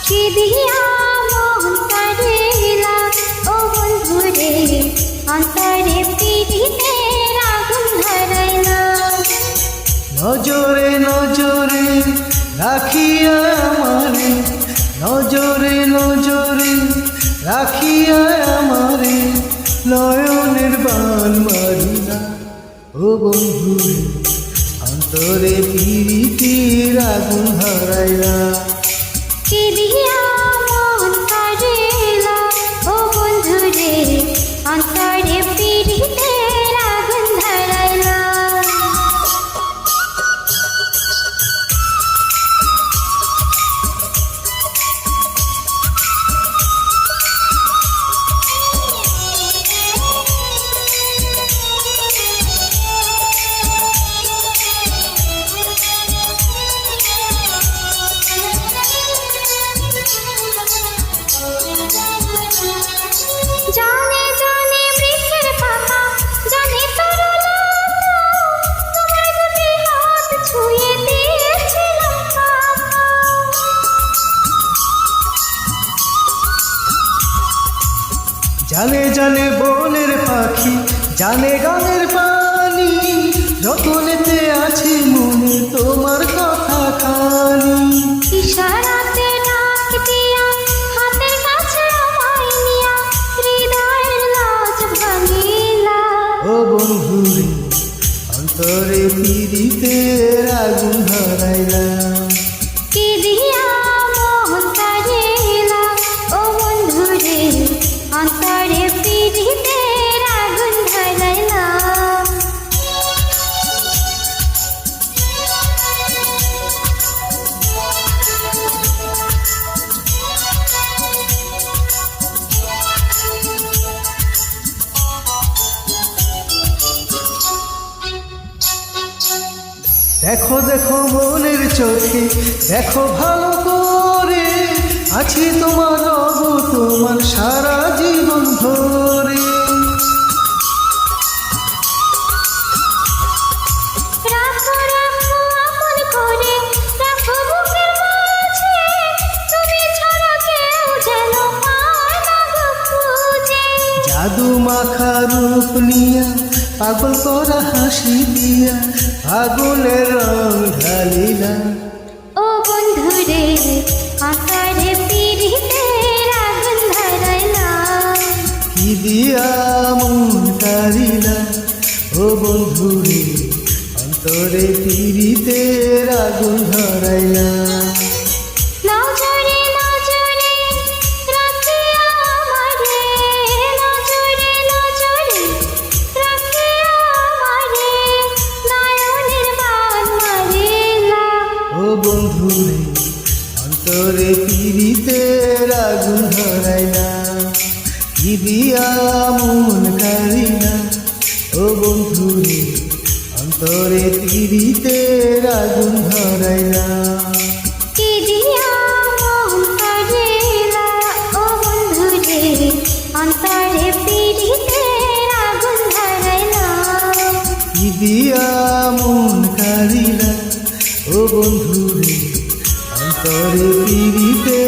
কি দিয়া মন কারিলা ও বন্ধুরে অন্তরে পিড়িতের আগুন ধরাইলা। নজরে নজরে রাখিয়া আমারে, নজরে নজরে রাখিয়া আমারে, নয়নের বান মারিলা ও বন্ধুরে অন্তরে পিরিতির আগুন ধরাইলা। কি দিয়া মন কারিলা ও বন্ধুরে অন্তরে পিড়িতের আগুন ধরাইলা। জানে জানে বৃক্ষের পাতা, জানে তরুলতা, তোমার দুটি হাত ছুঁয়ে দিয়েছিলাম পাতা। জানে জানে বনের পাখি, জানে গানের পানি, যতনেতে আছে মনে তোমার কথা খানি। ইশারাতে ডাক দিয়া হাতের কাছে আমায় নিয়া হৃদয়ের লাজ ভাঙিলা। ও বন্ধুরে অন্তরে পিরিতের আগুন ধরাইলা। কি দিয়া মন কারিলা ও বন্ধুরে অন্তরে পিড়িতের আগুন ধরাইলা। দেখো দেখো মনের চোখে দেখো ভালো করে, আছি তোমার রব তোমার সারা জীবন ধরে। রাখো রাখো আপন করে, রাখো বুকের মাঝে, তুমি ছাড়া কেউ যেন পায় না গো খুঁজে। জাদু মাখা রূপ নিয়া পাগল করা হাসি দিয়া আগুনের রং ঢালিলা। ও বন্ধুরে অন্তরে পিড়িতের আগুন ধরাইলা। কি দিয়া মন কারিলা ও বন্ধুরে অন্তরে পিরিতের আগুন ধরাইলা। নজরে নজরে রাখিয়া আমারে, নজরে নজরে রাখিয়া আমারে, নয়নের বান মারিলা। ও বন্ধুরে অন্তরে পিরিতের আগুন ধরাইলা। কি দিয়া মন কারিলা ও বন্ধুরে অন্তরে পিরিতের আগুন ধরাইলা। কি দিয়া মন কারিলা ও বন্ধুরে অন্তরে পিড়িতের আগুন ধরাইলা। কি দিয়া মন কারিলা ও বন্ধুরে অন্তরে পিরিতে